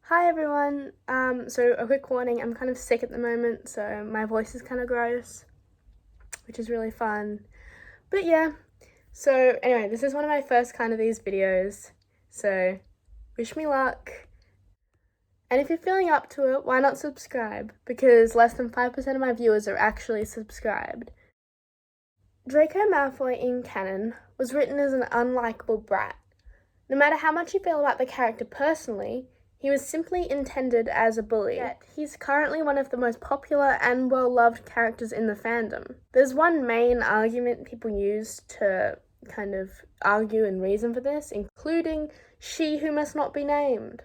Hi everyone. So a quick warning, I'm kind of sick at the moment, so my voice is kind of gross, which is really fun. But yeah, so anyway, this is one of my first kind of these videos, so wish me luck. And if you're feeling up to it, why not subscribe? Because less than 5% of my viewers are actually subscribed. Draco Malfoy in canon was written as an unlikable brat. No matter how much you feel about the character personally, he was simply intended as a bully. Yet, he's currently one of the most popular and well-loved characters in the fandom. There's one main argument people use to kind of argue and reason for this, including she who must not be named.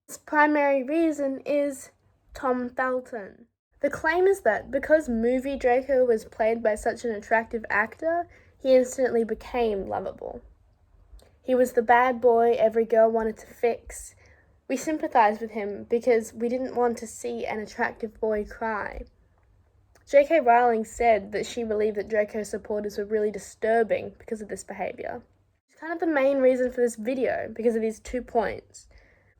Its primary reason is Tom Felton. The claim is that because movie Draco was played by such an attractive actor, he instantly became lovable. He was the bad boy every girl wanted to fix. We sympathized with him because we didn't want to see an attractive boy cry. J.K. Rowling said that she believed that Draco's supporters were really disturbing because of this behavior. It's kind of the main reason for this video, because of these 2 points.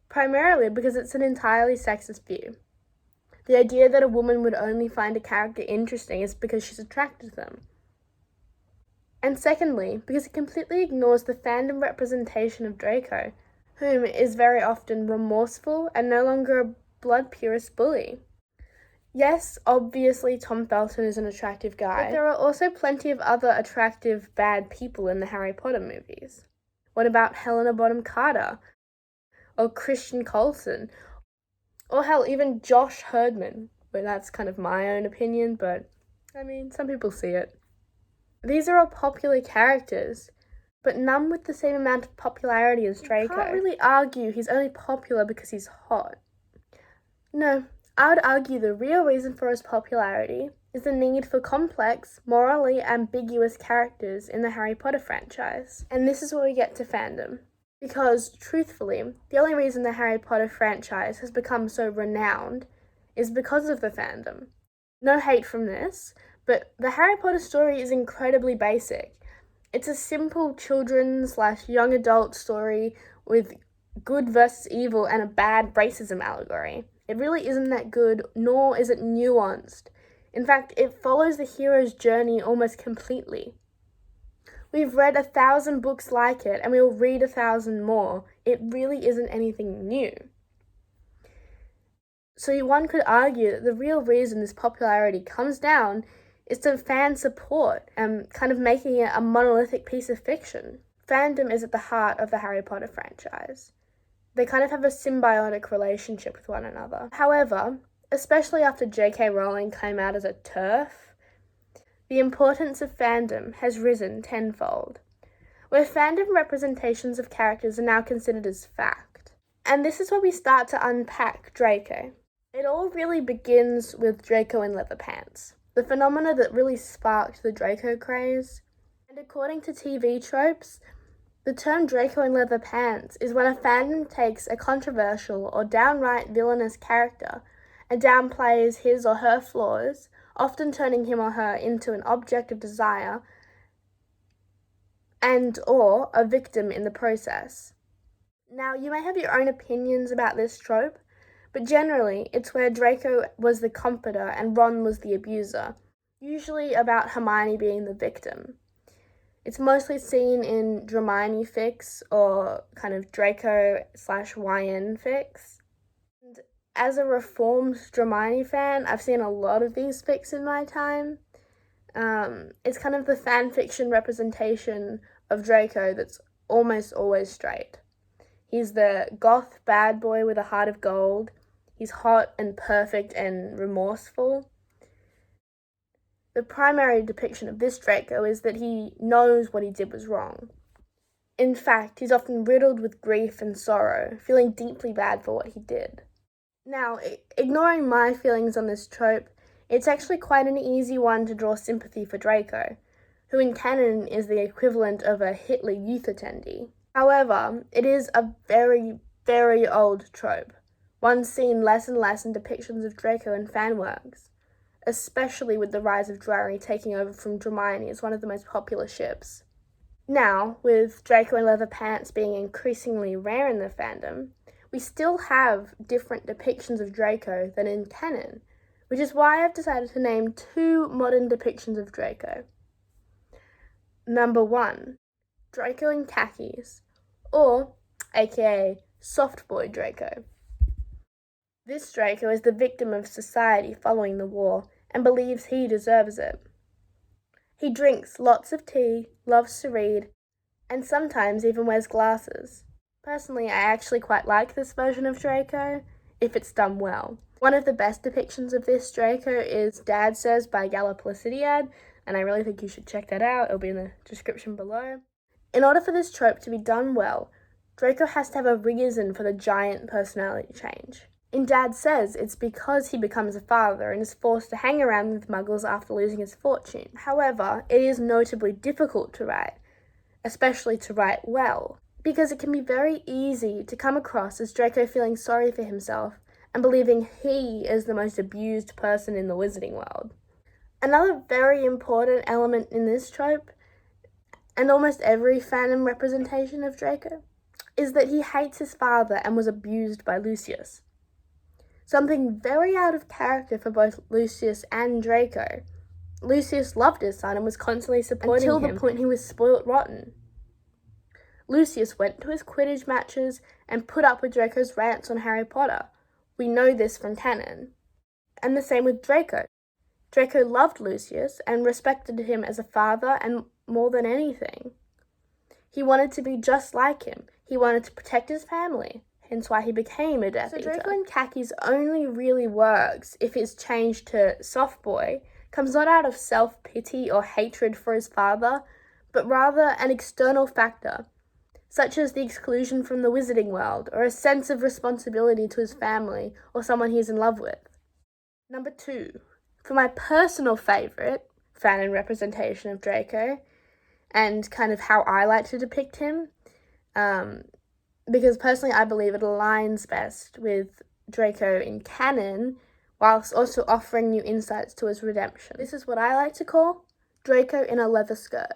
Primarily because it's an entirely sexist view. The idea that a woman would only find a character interesting is because she's attracted to them. And secondly, because it completely ignores the fandom representation of Draco, whom is very often remorseful and no longer a blood-purist bully. Yes, obviously Tom Felton is an attractive guy, but there are also plenty of other attractive bad people in the Harry Potter movies. What about Helena Bonham Carter? Or Christian Coulson? Or hell, even Josh Herdman. Well, that's kind of my own opinion, but I mean, some people see it. These are all popular characters, but none with the same amount of popularity as Draco. You can't really argue he's only popular because he's hot. No, I would argue the real reason for his popularity is the need for complex, morally ambiguous characters in the Harry Potter franchise. And this is where we get to fandom. Because, truthfully, the only reason the Harry Potter franchise has become so renowned is because of the fandom. No hate from this, but the Harry Potter story is incredibly basic. It's a simple children's/young adult story with good versus evil and a bad racism allegory. It really isn't that good, nor is it nuanced. In fact, it follows the hero's journey almost completely. We've read 1,000 books like it, and we will read 1,000 more. It really isn't anything new. So one could argue that the real reason this popularity comes down is to fan support and kind of making it a monolithic piece of fiction. Fandom is at the heart of the Harry Potter franchise. They kind of have a symbiotic relationship with one another. However, especially after J.K. Rowling came out as a TERF, the importance of fandom has risen tenfold, where fandom representations of characters are now considered as fact. And this is where we start to unpack Draco. It all really begins with Draco in leather pants, the phenomena that really sparked the Draco craze. And according to TV tropes, the term Draco in leather pants is when a fandom takes a controversial or downright villainous character and downplays his or her flaws, often turning him or her into an object of desire and or a victim in the process. Now, you may have your own opinions about this trope, but generally, it's where Draco was the comforter and Ron was the abuser, usually about Hermione being the victim. It's mostly seen in Dramione fics or kind of Draco/YN fics. And as a reformed Dramione fan, I've seen a lot of these fics in my time. It's kind of the fan fiction representation of Draco that's almost always straight. He's the goth bad boy with a heart of gold. He's hot and perfect and remorseful. The primary depiction of this Draco is that he knows what he did was wrong. In fact, he's often riddled with grief and sorrow, feeling deeply bad for what he did. Now, ignoring my feelings on this trope, it's actually quite an easy one to draw sympathy for Draco, who in canon is the equivalent of a Hitler Youth attendee. However, it is a very, very old trope, one seen less and less in depictions of Draco in fanworks, especially with the rise of Drarry taking over from Dramione as one of the most popular ships. Now, with Draco in leather pants being increasingly rare in the fandom, we still have different depictions of Draco than in canon, which is why I've decided to name 2 modern depictions of Draco. Number 1, Draco in khakis, or aka Soft Boy Draco. This Draco is the victim of society following the war and believes he deserves it. He drinks lots of tea, loves to read, and sometimes even wears glasses. Personally, I actually quite like this version of Draco, if it's done well. One of the best depictions of this Draco is Dad Says by Galliplicity, and I really think you should check that out. It'll be in the description below. In order for this trope to be done well, Draco has to have a reason for the giant personality change. In Dad Says, it's because he becomes a father and is forced to hang around with muggles after losing his fortune. However, it is notably difficult to write, especially to write well, because it can be very easy to come across as Draco feeling sorry for himself and believing he is the most abused person in the wizarding world. Another very important element in this trope, and almost every fandom representation of Draco, is that he hates his father and was abused by Lucius. Something very out of character for both Lucius and Draco. Lucius loved his son and was constantly supporting him until the point he was spoilt rotten. Lucius went to his Quidditch matches and put up with Draco's rants on Harry Potter. We know this from canon. And the same with Draco. Draco loved Lucius and respected him as a father and more than anything. He wanted to be just like him. He wanted to protect his family, hence why he became a Death Eater. So Draco in khakis only really works if his change to Soft Boy comes not out of self-pity or hatred for his father, but rather an external factor, such as the exclusion from the wizarding world, or a sense of responsibility to his family or someone he's in love with. Number 2, for my personal favourite Fanon representation of Draco, and kind of how I like to depict him, because personally I believe it aligns best with Draco in canon, whilst also offering new insights to his redemption. This is what I like to call Draco in a leather skirt.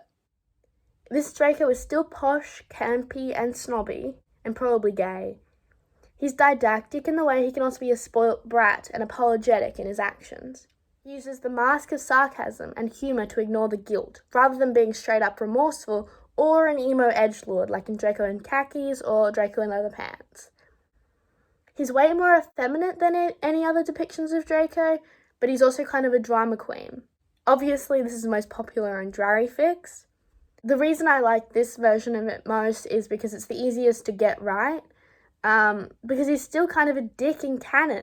This Draco is still posh, campy, and snobby, and probably gay. He's didactic in the way he can also be a spoilt brat and apologetic in his actions. He uses the mask of sarcasm and humour to ignore the guilt, rather than being straight up remorseful or an emo edgelord like in Draco in khakis or Draco in leather pants. He's way more effeminate than any other depictions of Draco, but he's also kind of a drama queen. Obviously, this is the most popular in Drarry fics. The reason I like this version of it most is because it's the easiest to get right, because he's still kind of a dick in canon.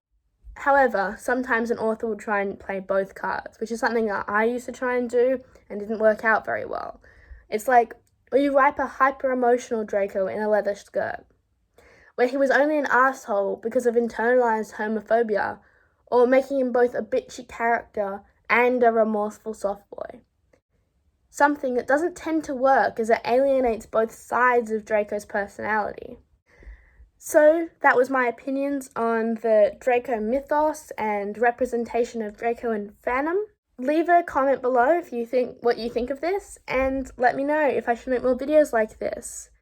However, sometimes an author will try and play both cards, which is something that I used to try and do and didn't work out very well. It's like, will you write a hyper-emotional Draco in a leather skirt, where he was only an asshole because of internalized homophobia, or making him both a bitchy character and a remorseful soft boy. Something that doesn't tend to work as it alienates both sides of Draco's personality. So that was my opinions on the Draco mythos and representation of Draco in Fandom. Leave a comment below if you think what you think of this, and let me know if I should make more videos like this.